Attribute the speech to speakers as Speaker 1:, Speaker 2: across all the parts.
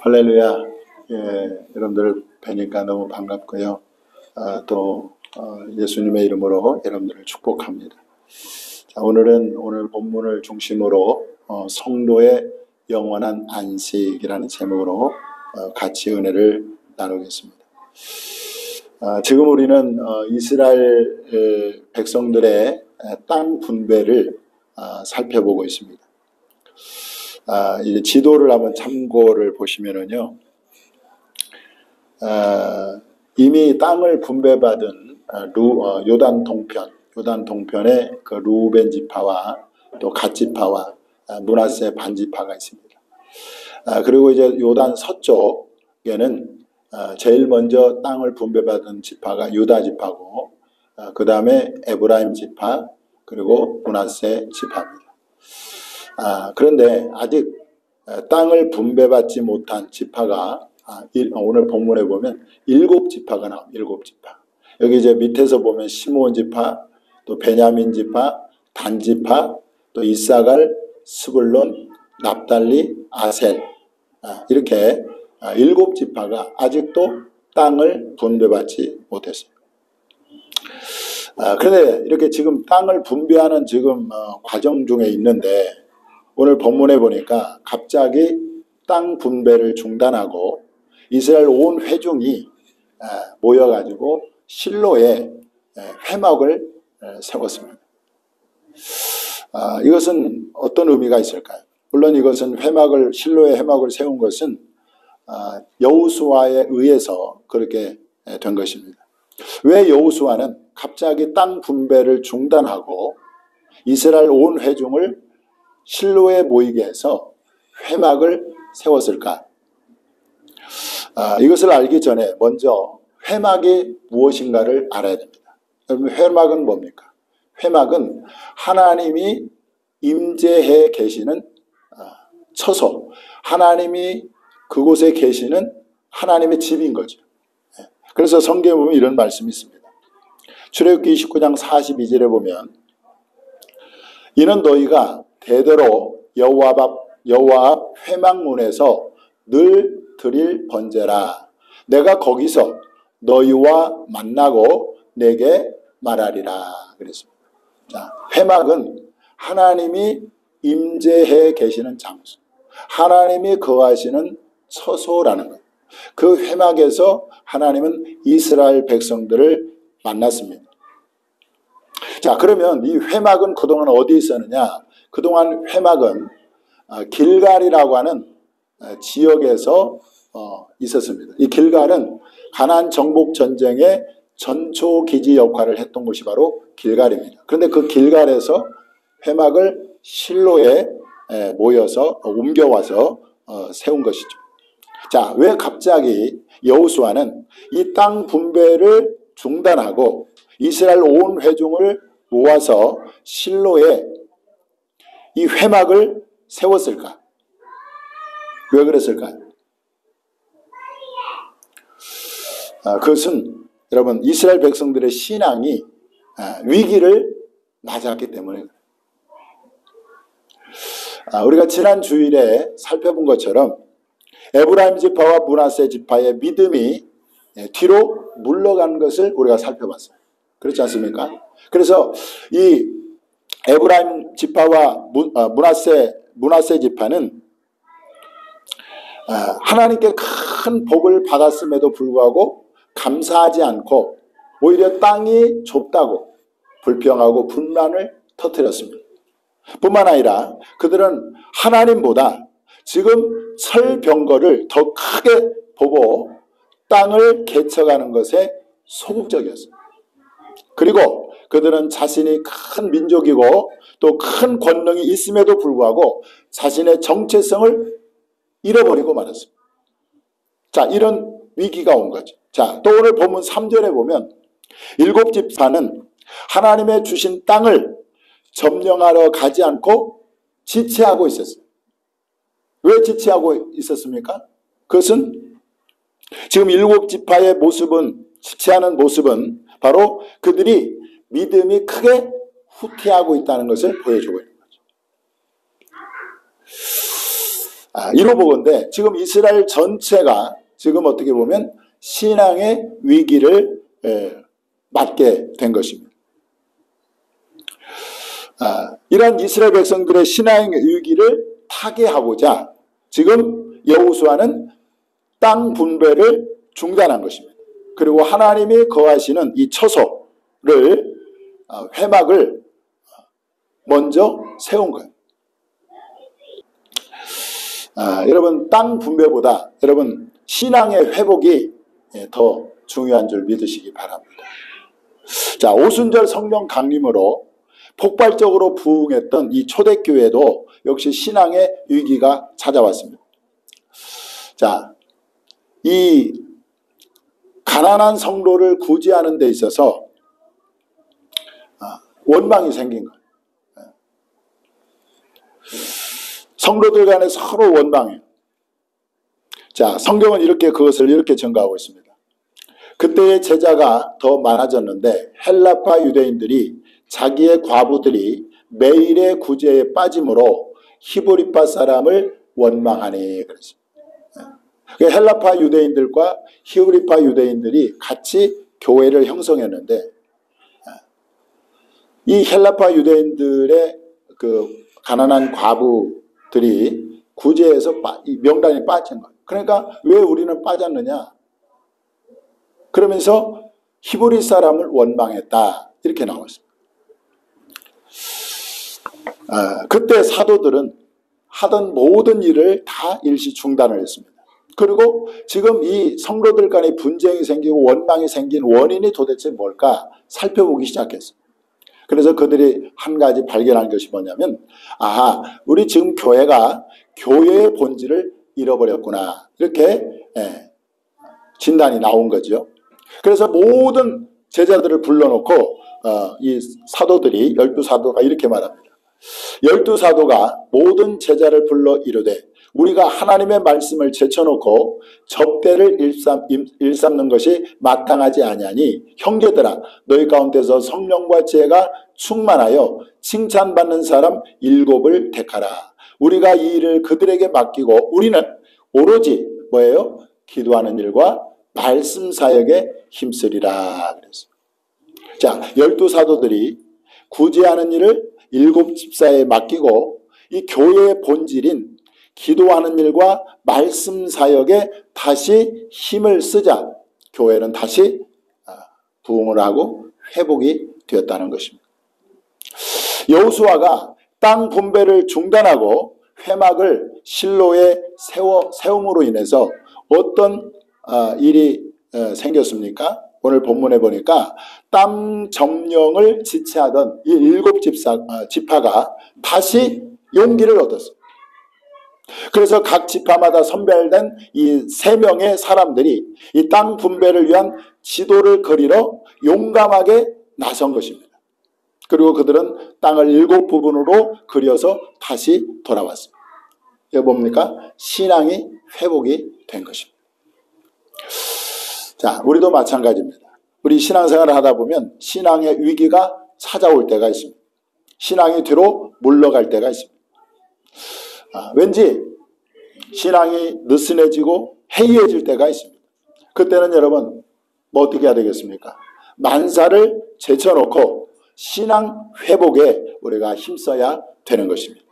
Speaker 1: 할렐루야. 여러분들을 뵈니까 너무 반갑고요. 예수님의 이름으로 여러분들을 축복합니다. 자, 오늘 본문을 중심으로 성도의 영원한 안식이라는 제목으로 같이 은혜를 나누겠습니다. 지금 우리는 이스라엘 백성들의 땅 분배를 살펴보고 있습니다. 이제 지도를 한번 참고를 보시면은요, 이미 땅을 분배받은 요단 동편에 그 루벤 지파와 또 갓 지파와 므낫세 반 지파가 있습니다. 그리고 이제 요단 서쪽에는 제일 먼저 땅을 분배받은 지파가 유다 지파고, 그 다음에 에브라임 지파, 그리고 므낫세 지파입니다. 그런데 아직 땅을 분배받지 못한 지파가 오늘 본문에 보면 7지파가 나옵니다. 7지파. 여기 이제 밑에서 보면 시므온 지파, 또 베냐민 지파, 단 지파, 또 이사갈, 스불론, 납달리, 아셀, 이렇게 7지파가 아직도 땅을 분배받지 못했어요. 그런데 이렇게 지금 땅을 분배하는 지금 과정 중에 있는데, 오늘 본문에 보니까 갑자기 땅 분배를 중단하고 이스라엘 온 회중이 모여가지고 실로에 회막을 세웠습니다. 이것은 어떤 의미가 있을까요? 물론 이것은 실로에 회막을 세운 것은 여호수아에 의해서 그렇게 된 것입니다. 왜 여호수아는 갑자기 땅 분배를 중단하고 이스라엘 온 회중을 실로에 모이게 해서 회막을 세웠을까? 이것을 알기 전에 먼저 회막이 무엇인가를 알아야 됩니다. 여러분, 회막은 뭡니까? 회막은 하나님이 임재해 계시는 처소, 하나님이 그곳에 계시는 하나님의 집인 거죠. 그래서 성경에 보면 이런 말씀이 있습니다. 출애굽기 29장 42절에 보면, 이는 너희가 대대로 여호와 앞 회막문에서 늘 드릴 번제라. 내가 거기서 너희와 만나고 내게 말하리라. 그랬습니다. 자, 회막은 하나님이 임재해 계시는 장소, 하나님이 거하시는 처소라는 것. 그 회막에서 하나님은 이스라엘 백성들을 만났습니다. 자, 그러면 이 회막은 그동안 어디 있었느냐? 그동안 회막은 길갈이라고 하는 지역에서 있었습니다. 이 길갈은 가나안 정복 전쟁의 전초 기지 역할을 했던 곳이 바로 길갈입니다. 그런데 그 길갈에서 회막을 실로에 모여서 옮겨와서 세운 것이죠. 자, 왜 갑자기 여호수아는 이 땅 분배를 중단하고 이스라엘 온 회중을 모아서 실로에 이 회막을 세웠을까? 왜 그랬을까요? 그것은 여러분, 이스라엘 백성들의 신앙이 위기를 맞았기 때문에, 우리가 지난 주일에 살펴본 것처럼 에브라임 지파와 므낫세 지파의 믿음이 뒤로 물러간 것을 우리가 살펴봤어요. 그렇지 않습니까? 그래서 이 에브라임 지파와 므낫세 지파는 하나님께 큰 복을 받았음에도 불구하고 감사하지 않고 오히려 땅이 좁다고 불평하고 분란을 터뜨렸습니다. 뿐만 아니라 그들은 하나님보다 지금 설병거를 더 크게 보고 땅을 개척하는 것에 소극적이었습니다. 그리고 그들은 자신이 큰 민족이고 또 큰 권능이 있음에도 불구하고 자신의 정체성을 잃어버리고 말았습니다. 자, 이런 위기가 온 거죠. 자, 또 오늘 본문 3절에 보면 7지파는 하나님의 주신 땅을 점령하러 가지 않고 지체하고 있었어요. 왜 지체하고 있었습니까? 그것은 지금 7지파의 모습은, 지체하는 모습은 바로 그들이 믿음이 크게 후퇴하고 있다는 것을 보여주고 있는 거죠. 이로 보건대 지금 이스라엘 전체가 지금 어떻게 보면 신앙의 위기를 맞게 된 것입니다. 이러한 이스라엘 백성들의 신앙의 위기를 타개하고자 지금 여호수아는 땅 분배를 중단한 것입니다. 그리고 하나님이 거하시는 이 처소를 회막을 먼저 세운 거예요. 여러분 땅 분배보다 여러분 신앙의 회복이 더 중요한 줄 믿으시기 바랍니다. 자, 오순절 성령 강림으로 폭발적으로 부흥했던 이 초대교회도 역시 신앙의 위기가 찾아왔습니다. 자, 이 가난한 성도를 구제하는 데 있어서 원망이 생긴 거예요. 성도들 간에 서로 원망해요. 자, 성경은 그것을 이렇게 증거하고 있습니다. 그때의 제자가 더 많아졌는데 헬라파 유대인들이 자기의 과부들이 매일의 구제에 빠짐으로 히브리파 사람을 원망하니 그랬습니다. 헬라파 유대인들과 히브리파 유대인들이 같이 교회를 형성했는데 이 헬라파 유대인들의 그 가난한 과부들이 구제에서 명단에 빠진 거예요. 그러니까 왜 우리는 빠졌느냐? 그러면서 히브리 사람을 원망했다. 이렇게 나왔습니다. 그때 사도들은 하던 모든 일을 다 일시 중단을 했습니다. 그리고 지금 이 성도들 간에 분쟁이 생기고 원망이 생긴 원인이 도대체 뭘까 살펴보기 시작했습니다. 그래서 그들이 한 가지 발견한 것이 뭐냐면 우리 지금 교회가 교회의 본질을 잃어버렸구나 이렇게 진단이 나온 거죠. 그래서 모든 제자들을 불러놓고 이 사도들이 12사도가 이렇게 말합니다. 12사도가 모든 제자를 불러 이르되 우리가 하나님의 말씀을 제쳐놓고 접대를 일삼는 것이 마땅하지 아니하니 형제들아 너희 가운데서 성령과 지혜가 충만하여 칭찬받는 사람 7을 택하라. 우리가 이 일을 그들에게 맡기고 우리는 오로지 뭐예요? 기도하는 일과 말씀 사역에 힘쓰리라. 그랬어요. 자, 12사도들이 구제하는 일을 7집사에 맡기고 이 교회의 본질인 기도하는 일과 말씀 사역에 다시 힘을 쓰자 교회는 다시 부흥을 하고 회복이 되었다는 것입니다. 여호수아가 땅 분배를 중단하고 회막을 실로에 세움으로 인해서 어떤 일이 생겼습니까? 오늘 본문에 보니까 땅 점령을 지체하던 이 7지파가 다시 용기를 얻었습니다. 그래서 각 지파마다 선별된 이 3명의 사람들이 이 땅 분배를 위한 지도를 그리러 용감하게 나선 것입니다. 그리고 그들은 땅을 7부분으로 그려서 다시 돌아왔습니다. 이거 뭡니까? 신앙이 회복이 된 것입니다. 자, 우리도 마찬가지입니다. 우리 신앙생활을 하다 보면 신앙의 위기가 찾아올 때가 있습니다. 신앙이 뒤로 물러갈 때가 있습니다. 왠지 신앙이 느슨해지고 해이해질 때가 있습니다. 그때는 여러분 뭐 어떻게 해야 되겠습니까? 만사를 제쳐놓고 신앙 회복에 우리가 힘써야 되는 것입니다.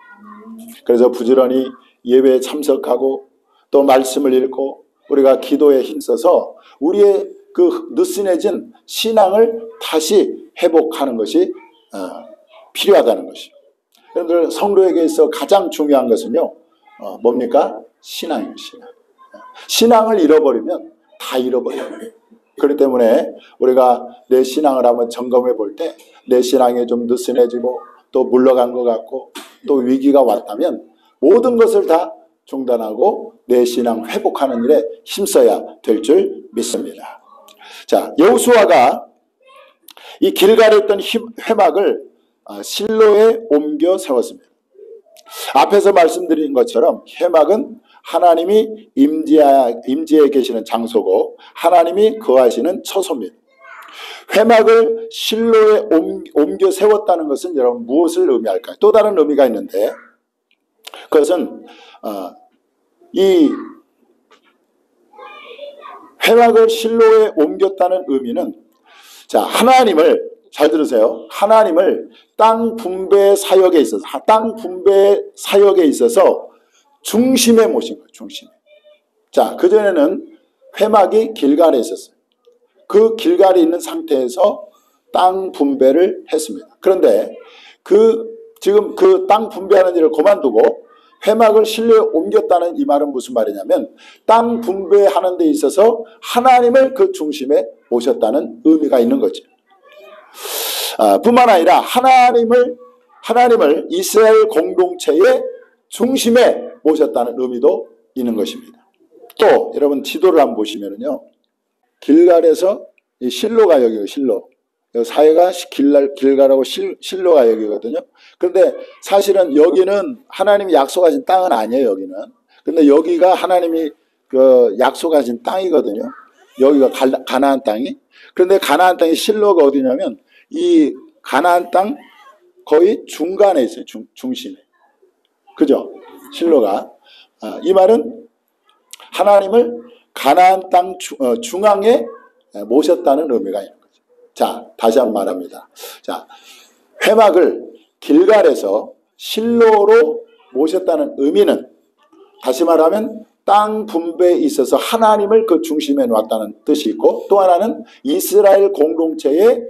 Speaker 1: 그래서 부지런히 예배에 참석하고 또 말씀을 읽고 우리가 기도에 힘써서 우리의 그 느슨해진 신앙을 다시 회복하는 것이 필요하다는 것이죠. 여러분들 성도에게 있어 가장 중요한 것은요 뭡니까? 신앙입니다. 신앙을 잃어버리면 다 잃어버려요. 그렇기 때문에 우리가 내 신앙을 한번 점검해 볼 때 내 신앙이 좀 느슨해지고 또 물러간 것 같고 또 위기가 왔다면 모든 것을 다 중단하고 내 신앙 회복하는 일에 힘써야 될 줄 믿습니다. 자, 여호수아가 이 길갈에 있던 회막을 실로에 옮겨 세웠습니다. 앞에서 말씀드린 것처럼 회막은 하나님이 임재해 계시는 장소고 하나님이 거하시는 처소입니다. 회막을 실로에 옮겨 세웠다는 것은 여러분 무엇을 의미할까요? 또 다른 의미가 있는데 그것은 이 회막을 실로에 옮겼다는 의미는, 자, 하나님을, 잘 들으세요. 하나님을 땅 분배 사역에 있어서 중심에 모신 거예요. 중심에. 자, 그전에는 회막이 길갈에 있었어요. 그 길갈에 있는 상태에서 땅 분배를 했습니다. 그런데 지금 그 땅 분배하는 일을 그만두고 회막을 실로에 옮겼다는 이 말은 무슨 말이냐면, 땅 분배하는 데 있어서 하나님을 그 중심에 모셨다는 의미가 있는 거죠. 뿐만 아니라 하나님을 이스라엘 공동체의 중심에 모셨다는 의미도 있는 것입니다. 또 여러분 지도를 한번 보시면요, 길갈에서 이 실로가 여기고, 실로 사이가 길갈하고 실로가 여기거든요. 그런데 사실은 여기는 하나님이 약속하신 땅은 아니에요. 여기는. 근데 여기가 하나님이 그 약속하신 땅이거든요. 여기가 가나안 땅이. 그런데 가나안 땅이 실로가 어디냐면, 이 가나안 땅 거의 중간에 있어요. 중심에. 그죠? 실로가. 이 말은 하나님을 가나안 땅 중앙에 모셨다는 의미가 있는 거죠. 자, 다시 한번 말합니다. 자, 회막을 길갈에서 실로로 모셨다는 의미는, 다시 말하면 땅 분배에 있어서 하나님을 그 중심에 놓았다는 뜻이 있고, 또 하나는 이스라엘 공동체에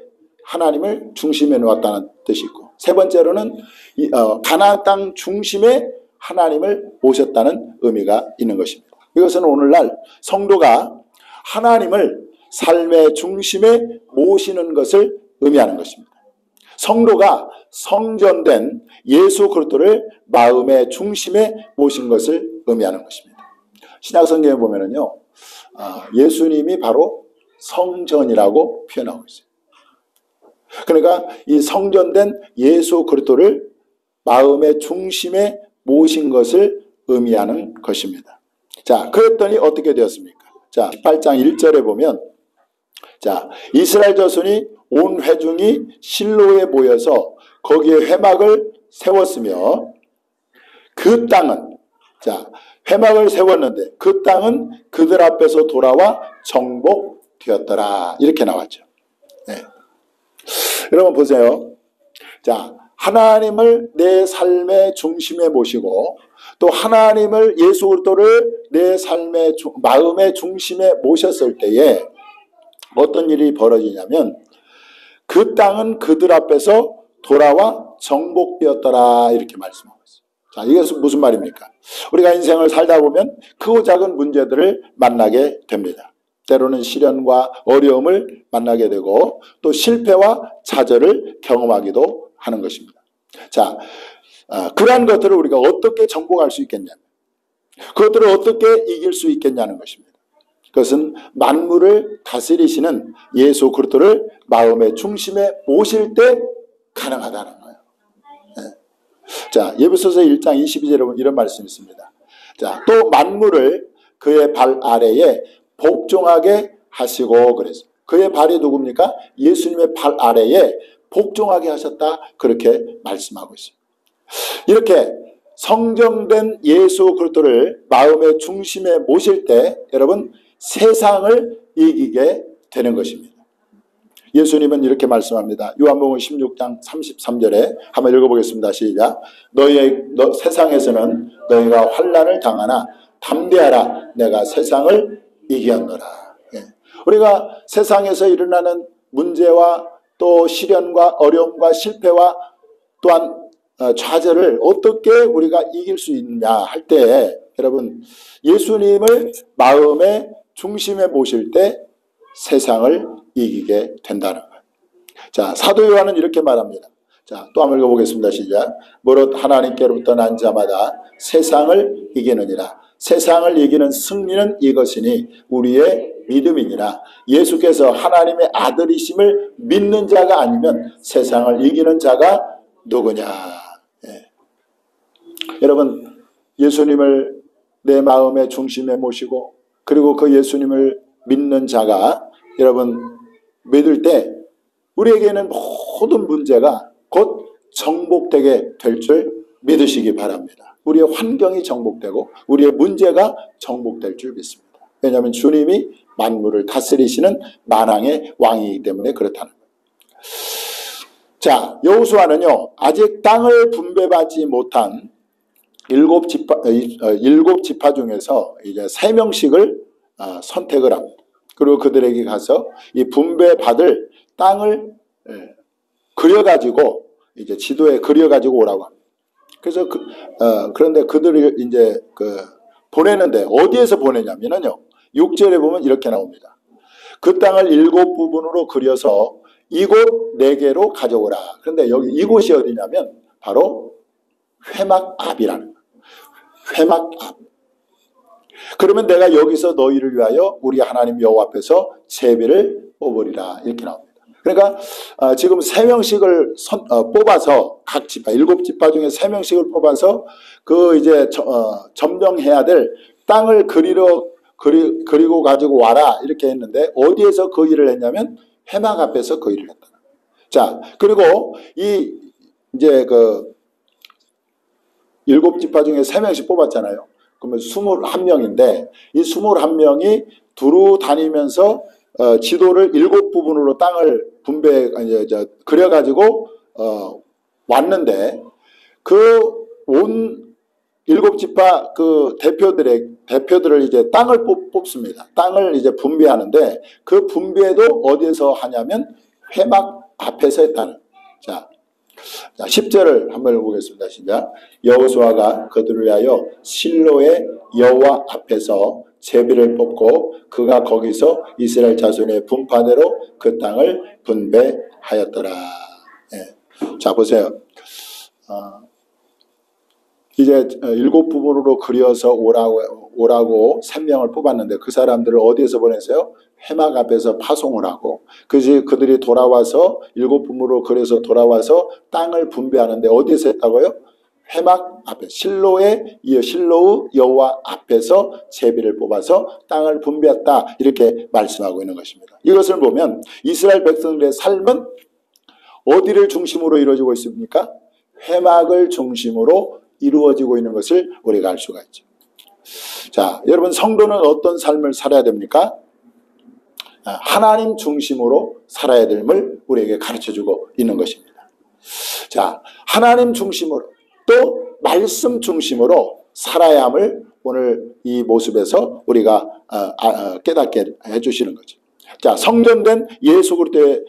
Speaker 1: 하나님을 중심에 놓았다는 뜻이 있고, 세 번째로는 가나안 땅 중심에 하나님을 모셨다는 의미가 있는 것입니다. 이것은 오늘날 성도가 하나님을 삶의 중심에 모시는 것을 의미하는 것입니다. 성도가 성전된 예수 그리스도를 마음의 중심에 모신 것을 의미하는 것입니다. 신약 성경에 보면은요, 예수님이 바로 성전이라고 표현하고 있어요. 그러니까 이 성전된 예수 그리스도를 마음의 중심에 모신 것을 의미하는 것입니다. 자, 그랬더니 어떻게 되었습니까? 자, 18장 1절에 보면, 자, 이스라엘 자손이 온 회중이 실로에 모여서 거기에 회막을 세웠으며, 그 땅은, 자, 회막을 세웠는데 그 땅은 그들 앞에서 돌아와 정복되었더라. 이렇게 나왔죠. 네. 여러분 보세요. 자, 하나님을 내 삶의 중심에 모시고, 또 하나님을 예수 그리스도를 내 삶의 마음의 중심에 모셨을 때에 어떤 일이 벌어지냐면, 그 땅은 그들 앞에서 돌아와 정복되었더라. 이렇게 말씀하고 있어요. 자, 이것은 무슨 말입니까? 우리가 인생을 살다 보면 크고 작은 문제들을 만나게 됩니다. 때로는 시련과 어려움을 만나게 되고, 또 실패와 좌절을 경험하기도 하는 것입니다. 자, 그러한 것들을 우리가 어떻게 정복할 수 있겠냐, 그것들을 어떻게 이길 수 있겠냐는 것입니다. 그것은 만물을 다스리시는 예수 그리스도를 마음의 중심에 모실 때 가능하다는 거예요. 네. 자, 에베소서 1장 22절에 이런 말씀이 있습니다. 자, 또 만물을 그의 발 아래에 복종하게 하시고, 그래서 그의 발이 누굽니까? 예수님의 발 아래에 복종하게 하셨다. 그렇게 말씀하고 있습니다. 이렇게 성정된 예수 그리스도를 마음의 중심에 모실 때 여러분 세상을 이기게 되는 것입니다. 예수님은 이렇게 말씀합니다. 요한복음 16장 33절에 한번 읽어보겠습니다. 시작. 세상에서는 너희가 환난을 당하나 담대하라, 내가 세상을 이겼노라. 예. 우리가 세상에서 일어나는 문제와 또 시련과 어려움과 실패와 또한 좌절을 어떻게 우리가 이길 수 있느냐 할 때, 여러분 예수님을 마음의 중심에 모실 때 세상을 이기게 된다는 거예요. 자, 사도 요한은 이렇게 말합니다. 자, 또 한번 읽어보겠습니다. 시작. 무릇 하나님께로부터 난 자마다 세상을 이기느니라. 세상을 이기는 승리는 이것이니 우리의 믿음이니라. 예수께서 하나님의 아들이심을 믿는 자가 아니면 세상을 이기는 자가 누구냐. 예. 여러분 예수님을 내 마음의 중심에 모시고, 그리고 그 예수님을 믿는 자가 여러분 믿을 때 우리에게는 모든 문제가 곧 정복되게 될 줄 믿으시기 바랍니다. 우리의 환경이 정복되고 우리의 문제가 정복될 줄 믿습니다. 왜냐하면 주님이 만물을 다스리시는 만왕의 왕이기 때문에 그렇다는 거예요. 자, 여호수아는요 아직 땅을 분배받지 못한 일곱 지파 중에서 이제 3명씩을 선택을 합니다. 그리고 그들에게 가서 이 분배받을 땅을 그려가지고 이제 지도에 그려가지고 오라고 합니다. 그래서 그런데 그들을 이제 보내는데 어디에서 보내냐면요 6절에 보면 이렇게 나옵니다. 그 땅을 7부분으로 그려서 이곳 4개로 가져오라. 그런데 여기 이곳이 어디냐면 바로 회막 앞이라는 거예요. 회막 앞. 그러면 내가 여기서 너희를 위하여 우리 하나님 여호와 앞에서 제비를 뽑으리라 이렇게 나옵니다. 그러니까 지금 3명씩을 뽑아서 각 지파 7지파 중에 3명씩을 뽑아서 그 이제 점령해야 될 땅을 그리고 가지고 와라 이렇게 했는데 어디에서 그 일을 했냐면 회막 앞에서 그 일을 했다. 자, 그리고 이제 7지파 중에 3명씩 뽑았잖아요. 그러면 21명인데 이 21명이 두루 다니면서 지도를 7부분으로 땅을 그려가지고 왔는데 그 온 7지파 그 대표들을 이제 땅을 뽑습니다. 땅을 이제 분배하는데 그 분배도 어디에서 하냐면 회막 앞에서 했다는. 자, 10절을 한번 읽어보겠습니다. 시작. 여호수아가 그들을 위하여 실로의 여호와 앞에서 제비를 뽑고 그가 거기서 이스라엘 자손의 분파대로 그 땅을 분배하였더라. 예. 자, 보세요. 이제 7부분으로 그려서 오라고 3명을 뽑았는데 그 사람들을 어디에서 보냈어요? 회막 앞에서 파송을 하고 그들이 돌아와서 7부분으로 그려서 돌아와서 땅을 분배하는데 어디에서 했다고요? 회막 앞에 실로의 여호와 앞에서 제비를 뽑아서 땅을 분배했다 이렇게 말씀하고 있는 것입니다. 이것을 보면 이스라엘 백성들의 삶은 어디를 중심으로 이루어지고 있습니까? 회막을 중심으로 이루어지고 있는 것을 우리가 알 수가 있죠. 자, 여러분 성도는 어떤 삶을 살아야 됩니까? 하나님 중심으로 살아야 됨을 우리에게 가르쳐주고 있는 것입니다. 자, 하나님 중심으로 또 말씀 중심으로 살아야 함을 오늘 이 모습에서 우리가 깨닫게 해주시는 거죠. 자, 성전된 예수 그리스도의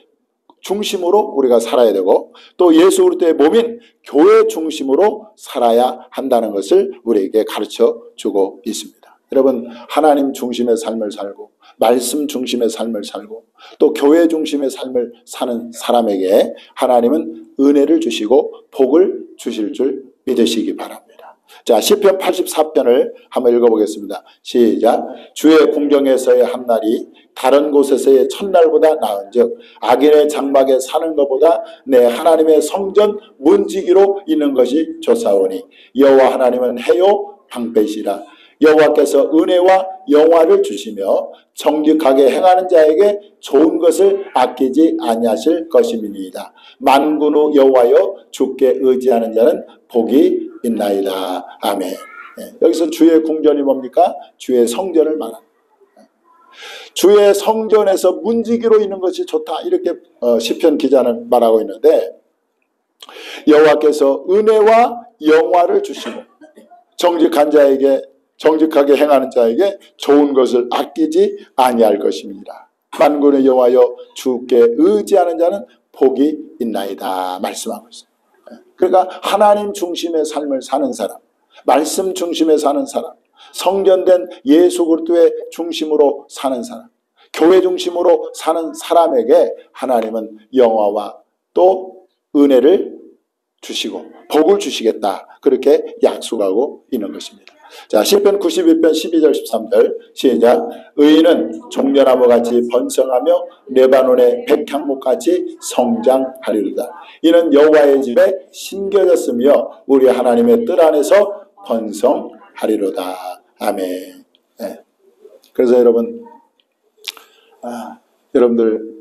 Speaker 1: 중심으로 우리가 살아야 되고 또 예수 그리스도의 몸인 교회 중심으로 살아야 한다는 것을 우리에게 가르쳐주고 있습니다. 여러분 하나님 중심의 삶을 살고 말씀 중심의 삶을 살고 또 교회 중심의 삶을 사는 사람에게 하나님은 은혜를 주시고 복을 주실 줄 믿으시기 바랍니다. 자, 시편 84편을 한번 읽어보겠습니다. 시작. 주의 궁정에서의 한 날이 다른 곳에서의 첫날보다 나은즉 악인의 장막에 사는 것보다 내 하나님의 성전 문지기로 있는 것이 좋사오니 여호와 하나님은 해요 방패시라. 여호와께서 은혜와 영화를 주시며 정직하게 행하는 자에게 좋은 것을 아끼지 아니하실 것임이니이다. 만군의 여호와여 주께 의지하는 자는 복이 있나이다. 아멘. 네, 여기서 주의 궁전이 뭡니까? 주의 성전을 말합니다. 주의 성전에서 문지기로 있는 것이 좋다 이렇게 시편 기자는 말하고 있는데 여호와께서 은혜와 영화를 주시고 정직하게 행하는 자에게 좋은 것을 아끼지 아니할 것입니다. 만군의 여호와여 주께 의지하는 자는 복이 있나이다 말씀하고 있어요. 그러니까 하나님 중심의 삶을 사는 사람, 말씀 중심에 사는 사람, 성전된 예수 그리스도의 중심으로 사는 사람, 교회 중심으로 사는 사람에게 하나님은 영화와 또 은혜를 주시고 복을 주시겠다 그렇게 약속하고 있는 것입니다. 자, 시편 92편 12절 13절 시작. 의인은 종려나무같이 번성하며 레바논의 백향목같이 성장하리로다. 이는 여호와의 집에 심겨졌으며 우리 하나님의 뜰 안에서 번성하리로다. 아멘. 네. 그래서 여러분들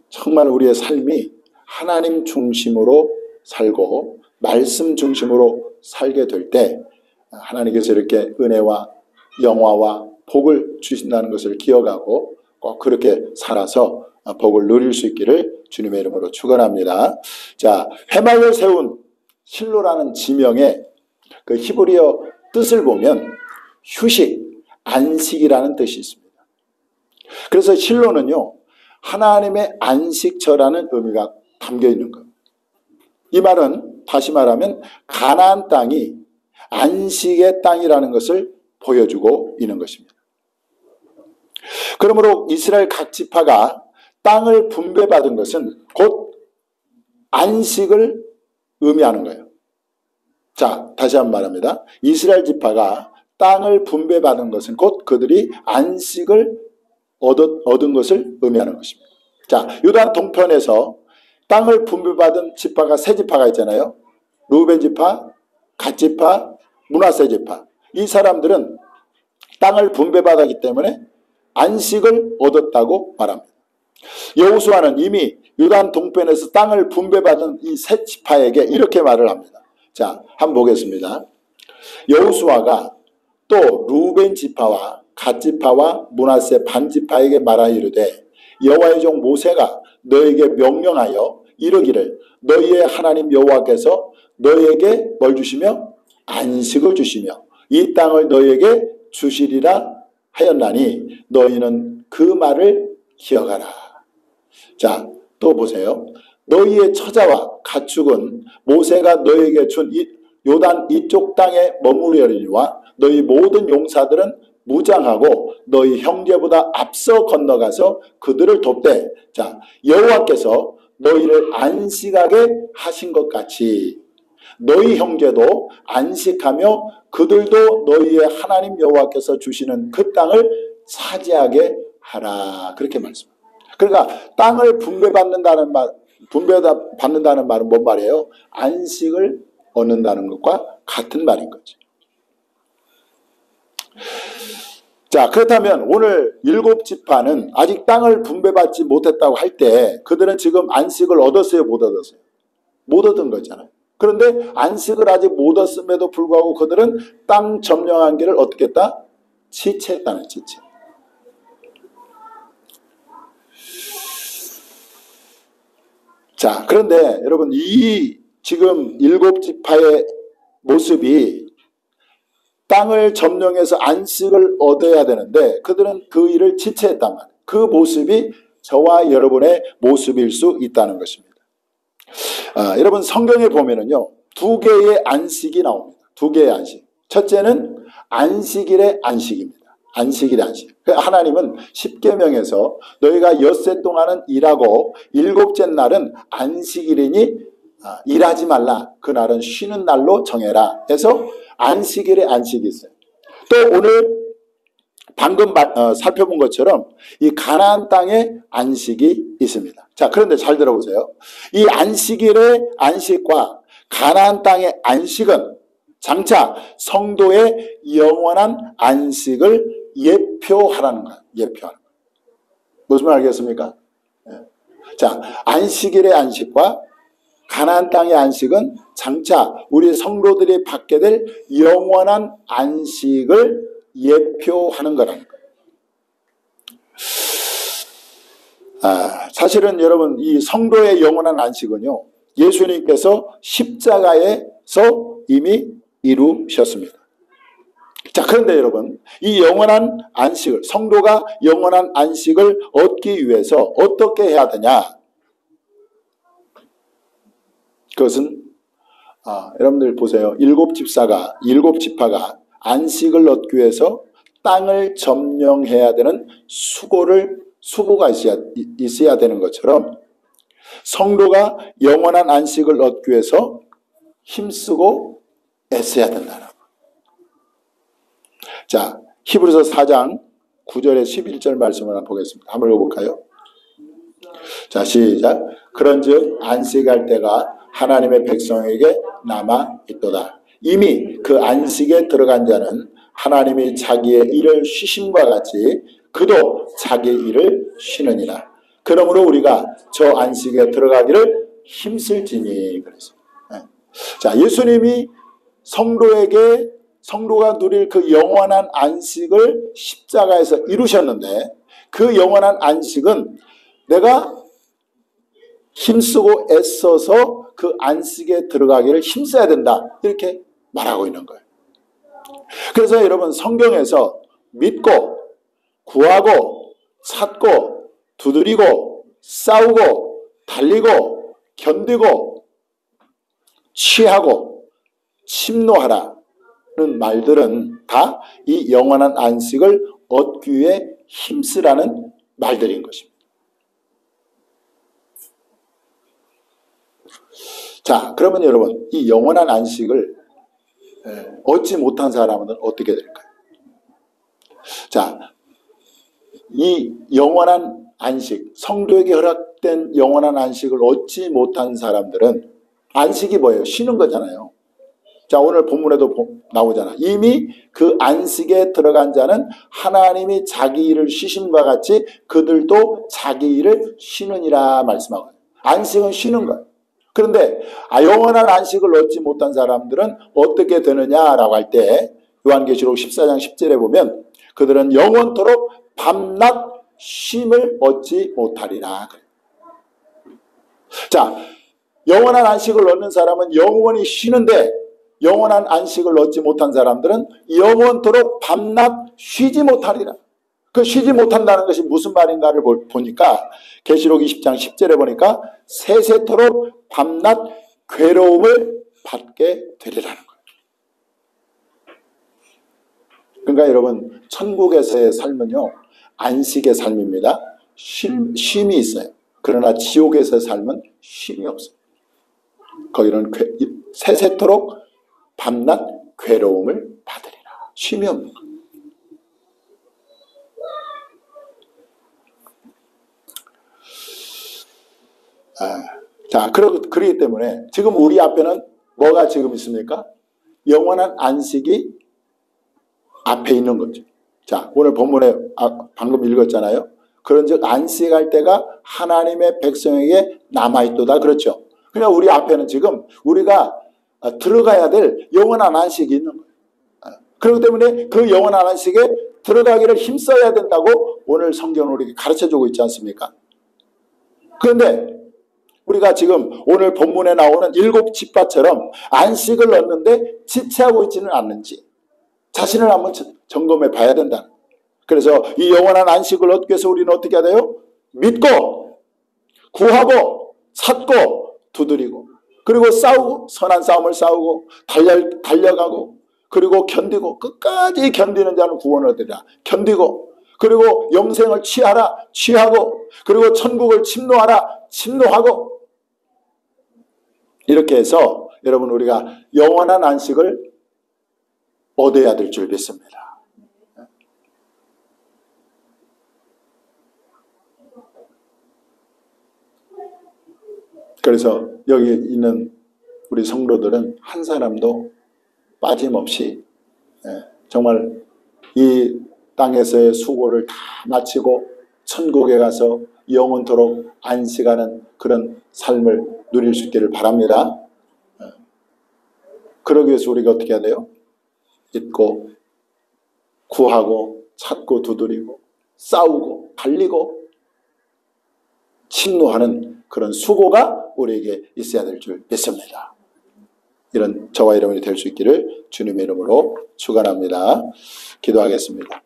Speaker 1: 정말 우리의 삶이 하나님 중심으로 살고 말씀 중심으로 살게 될 때 하나님께서 이렇게 은혜와 영화와 복을 주신다는 것을 기억하고 꼭 그렇게 살아서 복을 누릴 수 있기를 주님의 이름으로 축원합니다. 자, 회막을 세운 실로라는 지명의 그 히브리어 뜻을 보면 휴식, 안식이라는 뜻이 있습니다. 그래서 실로는요, 하나님의 안식처라는 의미가 담겨 있는 거예요. 이 말은 다시 말하면 가나안 땅이 안식의 땅이라는 것을 보여주고 있는 것입니다. 그러므로 이스라엘 각 지파가 땅을 분배받은 것은 곧 안식을 의미하는 거예요. 자, 다시 한번 말합니다. 이스라엘 지파가 땅을 분배받은 것은 곧 그들이 안식을 얻은 것을 의미하는 것입니다. 자, 요단 동편에서 땅을 분배받은 지파가 세 지파가 있잖아요. 루벤 지파, 갓 지파, 므낫세 지파. 이 사람들은 땅을 분배받았기 때문에 안식을 얻었다고 말합니다. 여호수아는 이미 요단 동편에서 땅을 분배받은 이 세 지파에게 이렇게 말을 합니다. 자, 한번 보겠습니다. 여호수아가 또 루벤 지파와 갓 지파와 므낫세 반 지파에게 말하이르되 여호와의 종 모세가 너에게 명령하여 이르기를 너희의 하나님 여호와께서 너희에게 뭘 주시며 안식을 주시며 이 땅을 너희에게 주시리라 하였나니 너희는 그 말을 기억하라. 자, 또 보세요. 너희의 처자와 가축은 모세가 너희에게 준 요단 이쪽 땅에 머무르리니와 너희 모든 용사들은 무장하고 너희 형제보다 앞서 건너가서 그들을 돕되 자, 여호와께서 너희를 안식하게 하신 것 같이 너희 형제도 안식하며 그들도 너희의 하나님 여호와께서 주시는 그 땅을 차지하게 하라. 그렇게 말씀합니다. 그러니까 땅을 분배받는다는 말은 뭔 말이에요? 안식을 얻는다는 것과 같은 말인 거죠. 자, 그렇다면 오늘 7지파는 아직 땅을 분배받지 못했다고 할 때 그들은 지금 안식을 얻었어요? 못 얻었어요? 못 얻은 거잖아요. 그런데 안식을 아직 못 얻었음에도 불구하고 그들은 땅 점령한 길을 어떻게 했다? 지체했다는 지체. 자, 그런데 여러분 이 지금 7지파의 모습이 땅을 점령해서 안식을 얻어야 되는데 그들은 그 일을 지체했단 말이에요. 그 모습이 저와 여러분의 모습일 수 있다는 것입니다. 여러분 성경에 보면은요 2개의 안식이 나옵니다. 2개의 안식. 첫째는 안식일의 안식입니다. 안식일의 안식. 하나님은 십계명에서 너희가 엿새 동안은 일하고 7째 날은 안식일이니 일하지 말라. 그날은 쉬는 날로 정해라. 해서 안식일의 안식이 있어요. 또 오늘 방금 살펴본 것처럼 이 가나안 땅에 안식이 있습니다. 자, 그런데 잘 들어보세요. 이 안식일의 안식과 가나안 땅의 안식은 장차 성도의 영원한 안식을 예표하라는 거예요. 예표하는 거예요. 무슨 말 알겠습니까? 자, 안식일의 안식과 가나안 땅의 안식은 장차 우리 성도들이 받게 될 영원한 안식을 예표하는 거라는 거예요. 사실은 여러분 이 성도의 영원한 안식은요 예수님께서 십자가에서 이미 이루셨습니다. 자, 그런데 여러분 이 영원한 안식을 성도가 영원한 안식을 얻기 위해서 어떻게 해야 되냐? 그것은 여러분들 보세요. 7지파가 안식을 얻기 위해서 땅을 점령해야 되는 수고가 있어야 되는 것처럼 성도가 영원한 안식을 얻기 위해서 힘쓰고 애써야 된다는 거. 자, 히브리서 4장 9절에 11절 말씀을 한번 보겠습니다. 한번 읽어볼까요? 자, 시작. 그런즉 안식할 때가 하나님의 백성에게 남아 있도다. 이미 그 안식에 들어간 자는 하나님이 자기의 일을 쉬심과 같이 그도 자기 일을 쉬느니라. 그러므로 우리가 저 안식에 들어가기를 힘쓸지니. 그래서 자, 예수님이 성도가 누릴 그 영원한 안식을 십자가에서 이루셨는데, 그 영원한 안식은 내가 힘쓰고 애써서 그 안식에 들어가기를 힘써야 된다, 이렇게 말하고 있는 거예요. 그래서 여러분, 성경에서 믿고 구하고 찾고 두드리고 싸우고 달리고 견디고 취하고 침노하라는 말들은 다 이 영원한 안식을 얻기 위해 힘쓰라는 말들인 것입니다. 자, 그러면 여러분, 이 영원한 안식을 얻지 못한 사람은 어떻게 될까요? 자, 이 영원한 안식, 성도에게 허락된 영원한 안식을 얻지 못한 사람들은, 안식이 뭐예요? 쉬는 거잖아요. 자, 오늘 본문에도 나오잖아. 이미 그 안식에 들어간 자는 하나님이 자기 일을 쉬심과 같이 그들도 자기 일을 쉬느니라 말씀하고요. 안식은 쉬는 거예요. 그런데 영원한 안식을 얻지 못한 사람들은 어떻게 되느냐라고 할 때, 요한계시록 14장 10절에 보면 그들은 영원토록 밤낮 쉼을 얻지 못하리라. 자, 영원한 안식을 얻는 사람은 영원히 쉬는데, 영원한 안식을 얻지 못한 사람들은 영원토록 밤낮 쉬지 못하리라. 그 쉬지 못한다는 것이 무슨 말인가를 보니까, 계시록 20장 10절에 보니까 세세토록 밤낮 괴로움을 받게 되리라는 거예요. 그러니까 여러분, 천국에서의 삶은요, 안식의 삶입니다. 쉼이 있어요. 그러나 지옥에서의 삶은 쉼이 없어요. 거기는 세세토록 밤낮 괴로움을 받으리라. 쉼이 없는 거예요. 자, 그렇기 때문에 지금 우리 앞에는 뭐가 지금 있습니까? 영원한 안식이 앞에 있는 거죠. 자, 오늘 본문에 방금 읽었잖아요. 그런즉 안식할 때가 하나님의 백성에게 남아있도다. 그렇죠. 그냥 우리 앞에는 지금 우리가 들어가야 될 영원한 안식이 있는 거예요. 그렇기 때문에 그 영원한 안식에 들어가기를 힘써야 된다고 오늘 성경은 우리에게 가르쳐주고 있지 않습니까? 그런데 우리가 지금 오늘 본문에 나오는 7 집파처럼 안식을 얻는데 지체하고 있지는 않는지 자신을 한번 점검해 봐야 된다. 그래서 이 영원한 안식을 얻기 위해서 우리는 어떻게 해야 돼요? 믿고 구하고 찾고 두드리고, 그리고 싸우고, 선한 싸움을 싸우고 달려가고, 그리고 견디고, 끝까지 견디는 자는 구원을 얻으리라. 견디고, 그리고 영생을 취하고, 그리고 천국을 침노하고, 이렇게 해서 여러분, 우리가 영원한 안식을 얻어야 될 줄 믿습니다. 그래서 여기 있는 우리 성도들은 한 사람도 빠짐없이 정말 이 땅에서의 수고를 다 마치고 천국에 가서 영원토록 안식하는 그런 삶을 누릴 수 있기를 바랍니다. 그러기 위해서 우리가 어떻게 해야 돼요? 믿고 구하고 찾고 두드리고 싸우고 달리고 침노하는 그런 수고가 우리에게 있어야 될 줄 믿습니다. 이런 저와 여러분이 될 수 있기를 주님의 이름으로 축원합니다. 기도하겠습니다.